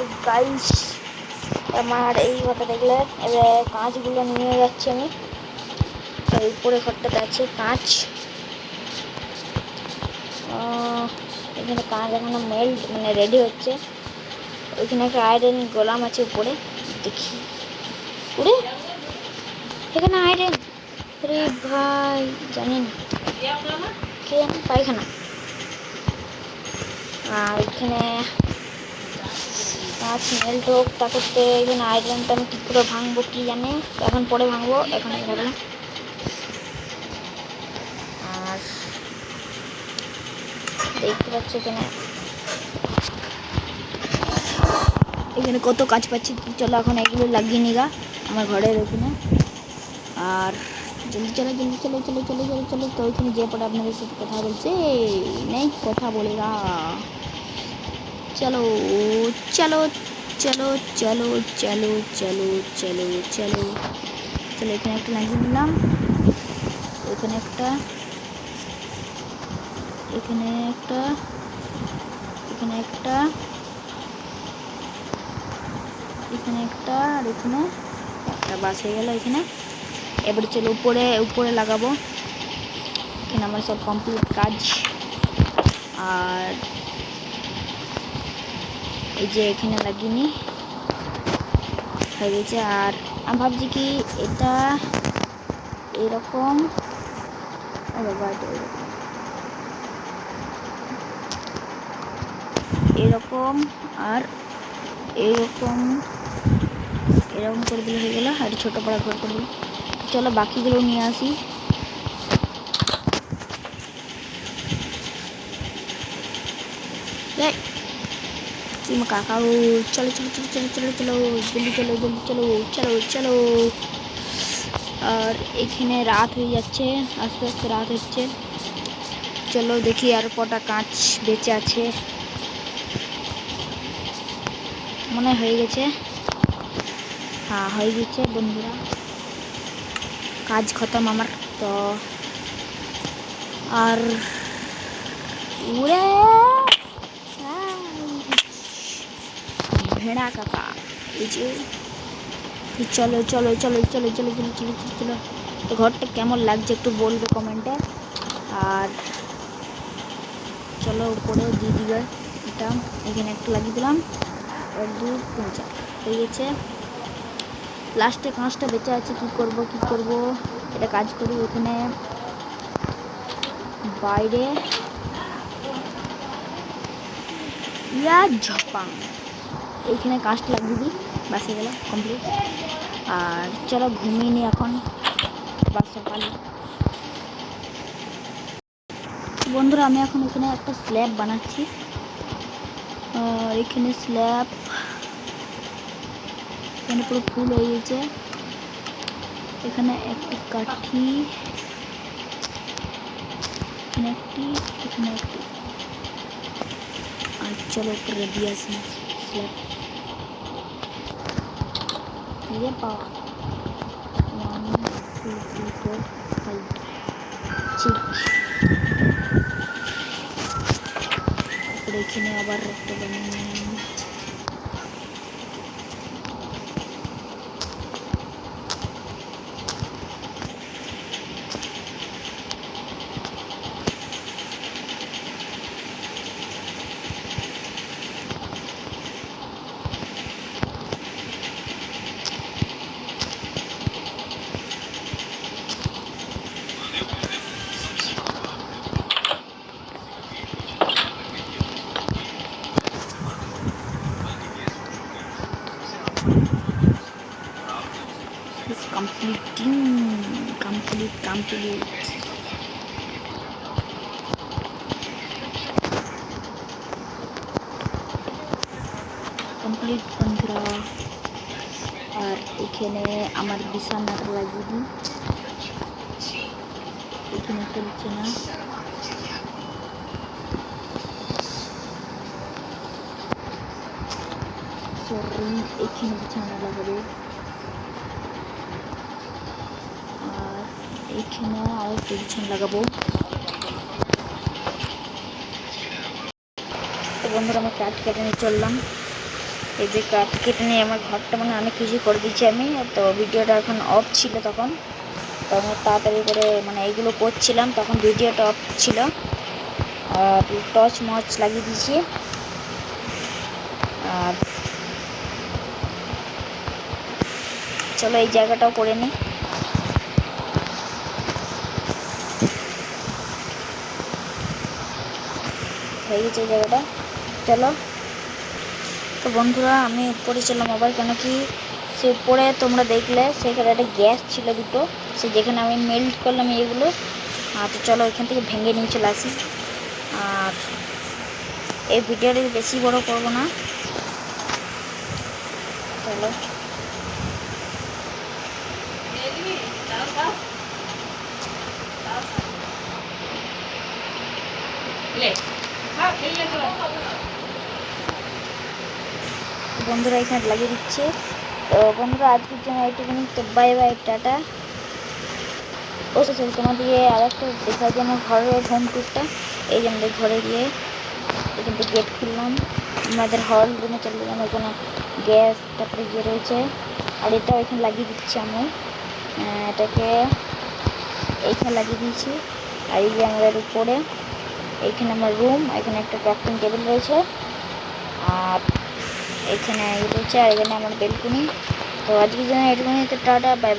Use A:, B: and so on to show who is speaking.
A: তো গাইস আমার এই ঘরটা দেখলে এবার কাঁচগুলো নিয়ে যাচ্ছি আমি। এই উপরে ঘরটাতে আছে কাঁচ, এখানে কাঁচ এখনো মেল্ট মানে রেডি হচ্ছে। ওইখানে একটা আয়রন গোলাম আছে উপরে, দেখি উপরে এখানে আয়রন। আরে ভাই জানেন কে পায়খানা। আর এখানে কাঁচ মেল্ট হোক, তা করতে এখানে আয়রনটা আমি কী করে ভাঙবো কি জানে, এখন পরে ভাঙবো, এখন ভাবলাম। আর দেখতে পাচ্ছি এখানে কত কাজ পাচ্ছি। চলো এখন এগুলো লাগিয়ে নিগা আমার ঘরের ওখানে। আর জলদি চলো জলদি চলো চলো চলো চলো চলো। তো ওইখানে যে পরে আপনাদের সাথে কথা বলছে নেই, কথা বলেগা। চলো চলো চলো চলো চলো চলো চলো চলো চলো। এখানে একটা লাগিয়ে নিলাম, এখানে একটা, এখানে একটা, এখানে একটা, এখানে একটা, আর এখানে একটা। বাস হয়ে গেল এখানে। এবারে চলো উপরে উপরে লাগাবো। এখানে আমার সব কমপ্লিট কাজ। আর এই যে এখানে লাগিয়ে হয়ে গেছে। আর আমি ভাবছি কি এটা এরকম, এরকম আর এরকম, এরকম করে দিলে হয়ে গেল। আর ছোটো বড় ঘর করে দিল। চলো বাকিগুলো নিয়ে আসি। কাকা চলো চলো চলো চলো চলো চলো জলদি চলো জলদি চলো চলো চলো। আর এখানে রাত হয়ে যাচ্ছে, আস্তে আস্তে রাত হচ্ছে। চলো দেখি আর কটা কাঁচ বেঁচে আছে। মনে হয়ে গেছে, হ্যাঁ হয়ে গেছে বন্ধুরা, কাজ খতম আমার। তো আর উড়ে ভেড়া কাকা এই যে। চলো চলো চলো চলো চলো চলো চলো চলো চলো। তো ঘরটা কেমন লাগছে একটু বলবে কমেন্টে। আর চলো উপরে দিয়ে দিবে এটা, এখানে একটা লাগিয়ে দিলাম। 1 2 3 4 হয়ে গেছে। লাস্টে কাঁচটা বেঁচে আছে, কি করব কি করব। এটা কাজ করি ওখানে বাইরে ইয়া ঝপাং, এইখানে কাঁচটা লাগিয়ে দিই, বাসে গেল কমপ্লিট। আর চলো ঘুমিয়ে নিই এখন, আবার সকালে। বন্ধুরা আমি এখন এখানে একটা স্ল্যাব বানাচ্ছি। আর এখানে স্ল্যাব এখানে পুরো ফুল হয়ে গেছে। এখানে একটি কাঠি, এখানে একটি, এখানে একটি। আর চলো উপরে দিয়ে আসি স্ল্যাব। ये पाओ 1 2 3 4 5 6। এখানে আবার একটা বানিয়ে is completing complete বন্ধুরা। আর এখানে আমার বিছানাটা লাগিয়ে দিই, এখানে চলছে না। সরি এখানে বিছানা লাগাবো। আর এখানে আরেকটা বিছানা লাগাবো। তো বন্ধুরা আমার কাজ কেটে নিয়ে চললাম। এই যে কাঠ কেটে নিয়ে আমার ঘরটা মানে অনেক কিছু করে দিচ্ছি আমি। তো ভিডিওটা এখন অফ ছিল তখন, তো আমি তাড়াতাড়ি করে মানে এইগুলো করছিলাম, তখন ভিডিওটা অফ ছিল। আর টর্চ মচ লাগিয়ে দিয়েছি। আর চলো এই জায়গাটাও করে নিই। হয়ে গেছে এই জায়গাটা। চলো তো বন্ধুরা, আমি উপরে ছিলাম আবার, কেন কি সে উপরে তোমরা দেখলে সেখানে একটা গ্যাস ছিল দুটো, সে যেখানে আমি মেল্ট করলাম এগুলো। তো চলো এখান থেকে ভেঙে নিয়ে চলে আসি। আর এই ভিডিওটা বেশি বড় করব না, চলো। বন্ধুরা এখানে লাগিয়ে দিচ্ছে। তো বন্ধুরা আজকের জন্য এইটুকুনি, তো বাই বাই, টাটা। ও সরি, তোমাদেরকে আর একটা দেখা যায় আমার ঘরের হোম টুরটা। এই যে আমাদের ঘরে গিয়ে এখান থেকে গেট খুললাম, আমাদের হল রুমে চলে গেলাম। এখানে গ্যাস তারপরে ইয়ে রয়েছে। আর এটাও এখানে লাগিয়ে দিচ্ছি আমি, এটাকে এইখানে লাগিয়ে দিয়েছি। আর এই যে আমাদের উপরে এইখানে আমার রুম, এখানে একটা ক্রাফটিং টেবিল রয়েছে, আর এখানে রয়েছে, আর এখানে আমার বেলকুনি। তো আজকের জন্য এটুকুনি, টাটা বাই বাই।